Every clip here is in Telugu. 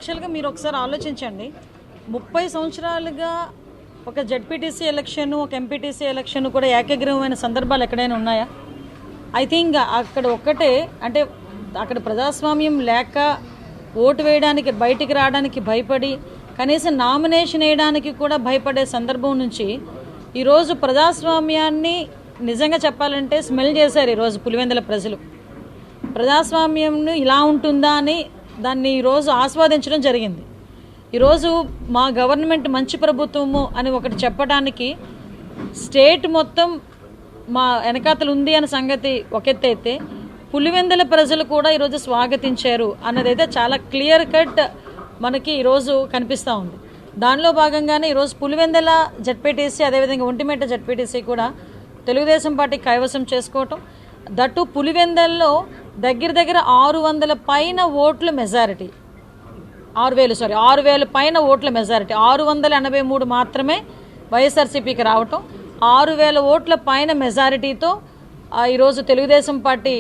యాక్చువల్గా మీరు ఒకసారి ఆలోచించండి. 30 సంవత్సరాలుగా ఒక జెడ్పీటీసీ ఎలక్షన్, ఒక ఎంపీటీసీ ఎలక్షన్ కూడా ఏకగ్రీవమైన సందర్భాలు ఎక్కడైనా ఉన్నాయా? ఐ థింక్ అక్కడ ఒక్కటే, అంటే అక్కడ ప్రజాస్వామ్యం లేక ఓటు వేయడానికి బయటికి రావడానికి భయపడి, కనీసం నామినేషన్ వేయడానికి కూడా భయపడే సందర్భం నుంచి ఈరోజు ప్రజాస్వామ్యాన్ని నిజంగా చెప్పాలంటే స్మెల్ చేశారు. ఈరోజు పులివెందుల ప్రజలు ప్రజాస్వామ్యం ఇలా ఉంటుందా అని దాన్ని ఈరోజు ఆస్వాదించడం జరిగింది. ఈరోజు మా గవర్నమెంట్ మంచి ప్రభుత్వము అని ఒకటి చెప్పడానికి స్టేట్ మొత్తం మా వెనకాతలు ఉంది అనే సంగతి ఒక ఎత్తు అయితే, పులివెందుల ప్రజలు కూడా ఈరోజు స్వాగతించారు అన్నదైతే చాలా క్లియర్ కట్ మనకి ఈరోజు కనిపిస్తూ ఉంది. దానిలో భాగంగానే ఈరోజు పులివెందుల జెడ్పీటీసీ, అదేవిధంగా ఒంటిమిట్ట జెడ్పీటీసీ కూడా తెలుగుదేశం పార్టీ కైవసం చేసుకోవటం, దట్టు పులివెందుల్లో దగ్గర 600 పైన ఓట్ల మెజారిటీ, 6,000 పైన ఓట్ల మెజారిటీ, 683 మాత్రమే వైఎస్ఆర్సీపీకి రావటం, 6,000 ఓట్ల పైన మెజారిటీతో ఈరోజు తెలుగుదేశం పార్టీ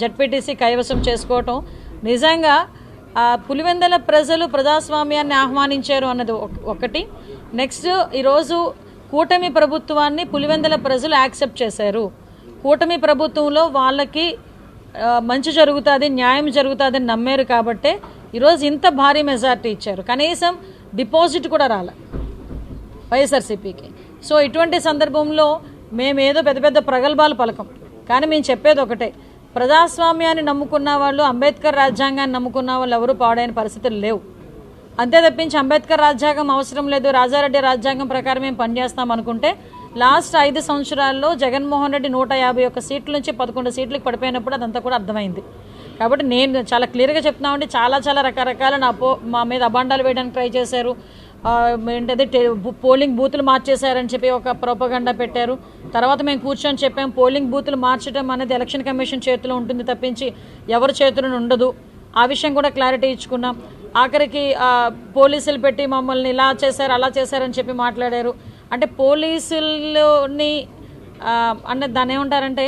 జెడ్పీటీసీ కైవసం చేసుకోవటం నిజంగా పులివెందుల ప్రజలు ప్రజాస్వామ్యాన్ని ఆహ్వానించారు అన్నది ఒకటి. నెక్స్ట్, ఈరోజు కూటమి ప్రభుత్వాన్ని పులివెందుల ప్రజలు యాక్సెప్ట్ చేశారు. కూటమి ప్రభుత్వంలో వాళ్ళకి మంచి జరుగుతుంది, న్యాయం జరుగుతుంది అని నమ్మారు కాబట్టే ఈరోజు ఇంత భారీ మెజార్టీ ఇచ్చారు. కనీసం డిపాజిట్ కూడా రాలే వైఎస్ఆర్సీపీకి. సో ఇటువంటి సందర్భంలో మేమేదో పెద్ద ప్రగల్భాలు పలకం, కానీ మేము చెప్పేది ఒకటే, ప్రజాస్వామ్యాన్ని నమ్ముకున్న వాళ్ళు, అంబేద్కర్ రాజ్యాంగాన్ని నమ్ముకున్న వాళ్ళు ఎవరూ పాడైన పరిస్థితులు లేవు. అంతే తప్పించి అంబేద్కర్ రాజ్యాంగం అవసరం లేదు, రాజారెడ్డి రాజ్యాంగం ప్రకారం మేము పనిచేస్తాం అనుకుంటే లాస్ట్ 5 సంవత్సరాల్లో జగన్మోహన్ రెడ్డి 151 సీట్ల నుంచి 11 సీట్లకు పడిపోయినప్పుడు అదంతా కూడా అర్థమైంది. కాబట్టి నేను చాలా క్లియర్గా చెప్తున్నామండి, చాలా రకరకాల మా మీద అబాండాలు వేయడానికి ట్రై చేశారు. ఏంటది పోలింగ్ బూతులు మార్చేశారని చెప్పి ఒక ప్రోపగండా పెట్టారు. తర్వాత మేము కూర్చొని చెప్పాం, పోలింగ్ బూతులు మార్చడం అనేది ఎలక్షన్ కమిషన్ చేతిలో ఉంటుంది తప్పించి ఎవరి చేతిలో ఉండదు. ఆ విషయం కూడా క్లారిటీ ఇచ్చుకున్నాం. ఆఖరికి పోలీసులు పెట్టి మమ్మల్ని ఇలా చేశారు అలా చేశారని చెప్పి మాట్లాడారు. అంటే పోలీసులని అన్నది దాన్ని ఏమంటారంటే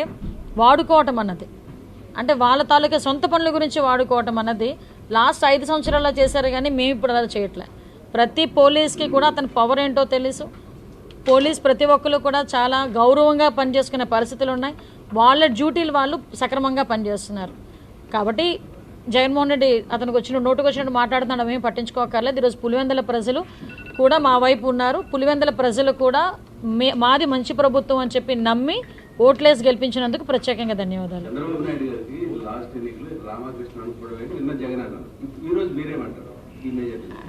వాడుకోవటం అన్నది, అంటే వాళ్ళ తాలూకా సొంత పనుల గురించి వాడుకోవటం అన్నది లాస్ట్ 5 సంవత్సరాల్లో చేశారు. కానీ మేము ఇప్పుడు అలా చేయట్లే. ప్రతి పోలీస్కి కూడా అతని పవర్ ఏంటో తెలుసు. పోలీస్ ప్రతి ఒక్కరు కూడా చాలా గౌరవంగా పనిచేసుకునే పరిస్థితులు ఉన్నాయి. వాళ్ళ డ్యూటీలు వాళ్ళు సక్రమంగా పనిచేస్తున్నారు. కాబట్టి జగన్మోహన్ రెడ్డి అతనికి నోటుకు వచ్చినట్టు మాట్లాడుతున్నాడు, మేము పట్టించుకోకర్లేదు. ఈరోజు పులివెందుల ప్రజలు కూడా మా వైపు ఉన్నారు. పులివెందుల ప్రజలు కూడా మాది మంచి ప్రభుత్వం అని చెప్పి నమ్మి ఓట్లేసి గెలిపించినందుకు ప్రత్యేకంగా ధన్యవాదాలు.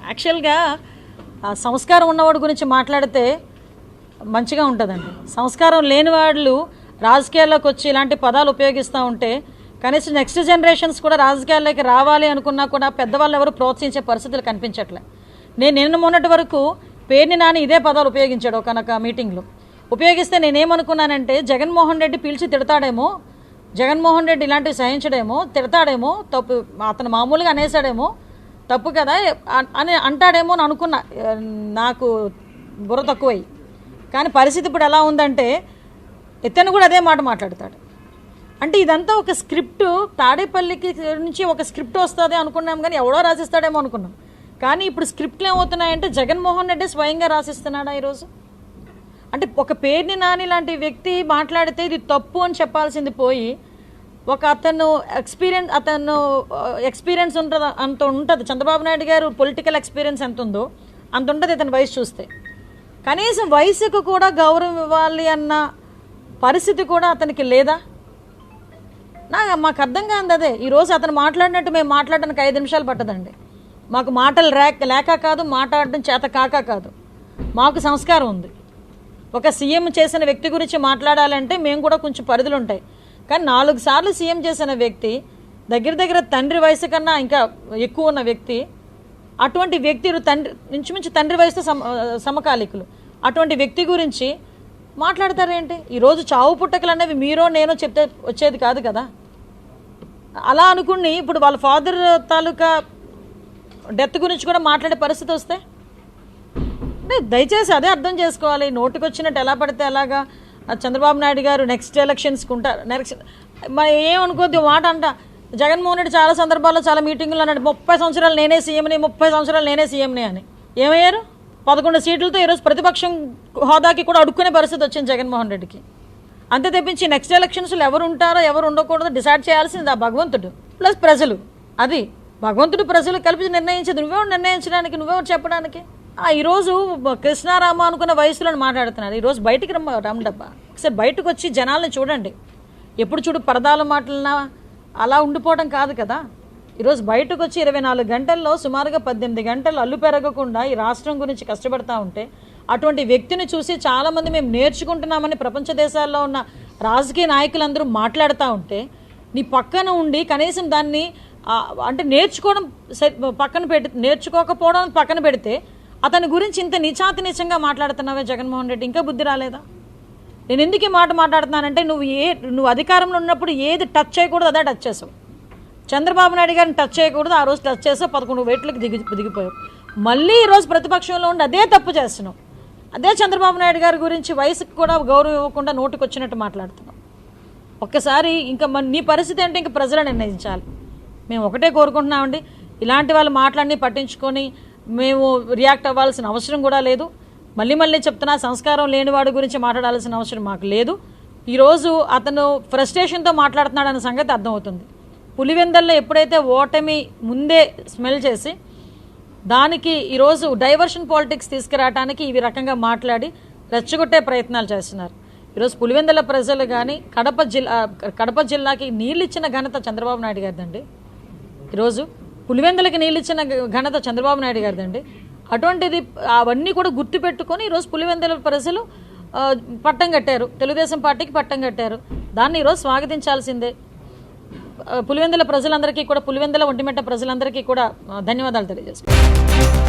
యాక్చువల్గా సంస్కారం ఉన్నవాడి గురించి మాట్లాడితే మంచిగా ఉంటుందండి. సంస్కారం లేని వాళ్ళు రాజకీయాల్లోకి వచ్చి ఇలాంటి పదాలు ఉపయోగిస్తూ ఉంటే కనీసం నెక్స్ట్ జనరేషన్స్ కూడా రాజకీయాల్లోకి రావాలి అనుకున్నా కూడా పెద్దవాళ్ళు ఎవరు ప్రోత్సహించే పరిస్థితులు కనిపించట్లే. నిన్న మొన్నటి వరకు పేర్ని నాని ఇదే పదాలు ఉపయోగించాడు ఒకనొక మీటింగ్లో. ఉపయోగిస్తే నేనేమనుకున్నానంటే జగన్మోహన్ రెడ్డి పిలిచి తిడతాడేమో, జగన్మోహన్ రెడ్డి ఇలాంటివి సహించడేమో, తిడతాడేమో, తప్పు అతను మామూలుగా అనేసాడేమో, తప్పు కదా అని అంటాడేమో అని అనుకున్నా. నాకు బుర్ర తక్కువై. కానీ పరిస్థితి ఇప్పుడు ఎలా ఉందంటే ఇతను కూడా అదే మాట మాట్లాడతాడు. అంటే ఇదంతా ఒక స్క్రిప్ట్, తాడేపల్లికి నుంచి ఒక స్క్రిప్ట్ వస్తుంది అనుకున్నాం, కానీ ఎవడో రాసిస్తాడేమో అనుకున్నాం. కానీ ఇప్పుడు స్క్రిప్ట్లు ఏమవుతున్నాయంటే జగన్మోహన్ రెడ్డి స్వయంగా రాసిస్తున్నాడా ఈరోజు? అంటే ఒక పేర్ని నాని లాంటి వ్యక్తి మాట్లాడితే ఇది తప్పు అని చెప్పాల్సింది పోయి అతను ఎక్స్పీరియన్స్ ఉంటుంది, అంత ఉంటుంది. చంద్రబాబు నాయుడు గారు పొలిటికల్ ఎక్స్పీరియన్స్ ఎంత ఉందో అంత ఉంటుంది ఇతని వయసు చూస్తే. కనీసం వయసుకు కూడా గౌరవం ఇవ్వాలి అన్న పరిస్థితి కూడా అతనికి లేదా? మాకు అర్థం కాదు అదే. ఈరోజు అతను మాట్లాడినట్టు మేము మాట్లాడడానికి 5 నిమిషాలు పట్టదండి. మాకు మాటలు లేక కాదు, మాట్లాడడం చేత కాదు. మాకు సంస్కారం ఉంది. ఒక సీఎం చేసిన వ్యక్తి గురించి మాట్లాడాలంటే మేము కూడా కొంచెం పరిధులు ఉంటాయి. కానీ 4 సార్లు సీఎం చేసిన వ్యక్తి, దగ్గర తండ్రి వయసు కన్నా ఇంకా ఎక్కువ ఉన్న వ్యక్తి, అటువంటి వ్యక్తి ఇంచుమించు తండ్రి వయసుతో సమకాలికులు, అటువంటి వ్యక్తి గురించి మాట్లాడతారేంటి? ఈరోజు చావు పుట్టకలు అనేవి మీరో నేనో చెప్తే వచ్చేది కాదు కదా. అలా అనుకుని ఇప్పుడు వాళ్ళ ఫాదర్ తాలూకా డెత్ గురించి కూడా మాట్లాడే పరిస్థితి వస్తే దయచేసి అదే అర్థం చేసుకోవాలి. నోటికి వచ్చినట్టు ఎలా పడితే అలాగా చంద్రబాబు నాయుడు గారు నెక్స్ట్ ఎలక్షన్స్కి ఉంటారు. నెక్స్ట్ మరి ఏమనుకోద్ది మాట అంట, జగన్మోహన్ రెడ్డి చాలా సందర్భాల్లో చాలా మీటింగులు అన్నాడు 30 సంవత్సరాలు నేనే సీఎంని, 30 సంవత్సరాలు నేనే సీఎంని అని. ఏమయ్యారు? 11 సీట్లతో ఈరోజు ప్రతిపక్షం హోదాకి కూడా అడుక్కునే పరిస్థితి వచ్చింది జగన్మోహన్ రెడ్డికి. అంతే తెప్పించి నెక్స్ట్ ఎలక్షన్స్లో ఎవరు ఉంటారో ఎవరు ఉండకూడదో డిసైడ్ చేయాల్సింది ఆ భగవంతుడు ప్లస్ ప్రజలు. అది భగవంతుడు ప్రజలు కలిపి నిర్ణయించేది. నువ్వెవరు నిర్ణయించడానికి, నువ్వెవరు చెప్పడానికి? ఈరోజు కృష్ణారామ అనుకున్న వయసులో మాట్లాడుతున్నారు. ఈరోజు బయటికి రమ్మడబ్బా, ఒకసారి బయటకు వచ్చి జనాల్ని చూడండి. ఎప్పుడు చూడు పరదాల మాటలన్నా అలా ఉండిపోవడం కాదు కదా. ఈరోజు బయటకు వచ్చి 24 గంటల్లో సుమారుగా 18 గంటలు అల్లు పెరగకుండా ఈ రాష్ట్రం గురించి కష్టపడతా ఉంటే అటువంటి వ్యక్తిని చూసి చాలామంది మేము నేర్చుకుంటున్నామని ప్రపంచ దేశాల్లో ఉన్న రాజకీయ నాయకులందరూ మాట్లాడుతూ ఉంటే నీ పక్కన ఉండి కనీసం దాన్ని అంటే నేర్చుకోవడం నేర్చుకోకపోవడం పక్కన పెడితే అతని గురించి ఇంత నీచాతినీచంగా మాట్లాడుతున్నావే జగన్మోహన్ రెడ్డి, ఇంకా బుద్ధి రాలేదా? నేను ఎందుకు ఈ మాట మాట్లాడుతున్నానంటే నువ్వు అధికారంలో ఉన్నప్పుడు ఏది టచ్ చేయకూడదు అదే టచ్ చేసావు. చంద్రబాబు నాయుడు గారిని టచ్ చేయకూడదు, ఆ రోజు టచ్ చేసావు, 11 వేట్లకు దిగిపోయావు. మళ్ళీ ఈరోజు ప్రతిపక్షంలో ఉండి అదే తప్పు చేస్తున్నావు. అదే చంద్రబాబు నాయుడు గారి గురించి వయసుకు కూడా గౌరవం ఇవ్వకుండా నోటికి వచ్చినట్టు మాట్లాడుతున్నావు. ఒక్కసారి ఇంకా నీ పరిస్థితి అంటే ఇంకా ప్రజలు నిర్ణయించాలి. మేము ఒకటే కోరుకుంటున్నామండి, ఇలాంటి వాళ్ళు మాట్లాడి పట్టించుకొని మేము రియాక్ట్ అవ్వాల్సిన అవసరం కూడా లేదు. మళ్ళీ చెప్తున్నా, సంస్కారం లేనివాడి గురించి మాట్లాడాల్సిన అవసరం మాకు లేదు. ఈరోజు అతను ఫ్రస్ట్రేషన్తో మాట్లాడుతున్నాడు అన్న సంగతి అర్థమవుతుంది. పులివెందల్లో ఎప్పుడైతే ఓటమి ముందే స్మెల్ చేసి దానికి ఈరోజు డైవర్షన్ పాలిటిక్స్ తీసుకురావడానికి ఈ రకంగా మాట్లాడి రెచ్చగొట్టే ప్రయత్నాలు చేస్తున్నారు. ఈరోజు పులివెందల ప్రజలు కానీ కడప జిల్లాకి నీళ్ళు ఇచ్చిన ఘనత చంద్రబాబు నాయుడు గారిదండి. ఈరోజు పులివెందలకి నీళ్ళు ఇచ్చిన ఘనత చంద్రబాబు నాయుడు గారిదండి. అటువంటిది అవన్నీ కూడా గుర్తుపెట్టుకొని ఈరోజు పులివెందల ప్రజలు పట్టం కట్టారు, తెలుగుదేశం పార్టీకి పట్టం కట్టారు. దాన్ని ఈరోజు స్వాగతించాల్సిందే. పులివెందల ప్రజలందరికీ కూడా, పులివెందల ఒంటిమిట్ట ప్రజలందరికీ కూడా ధన్యవాదాలు తెలియజేస్తున్నాను.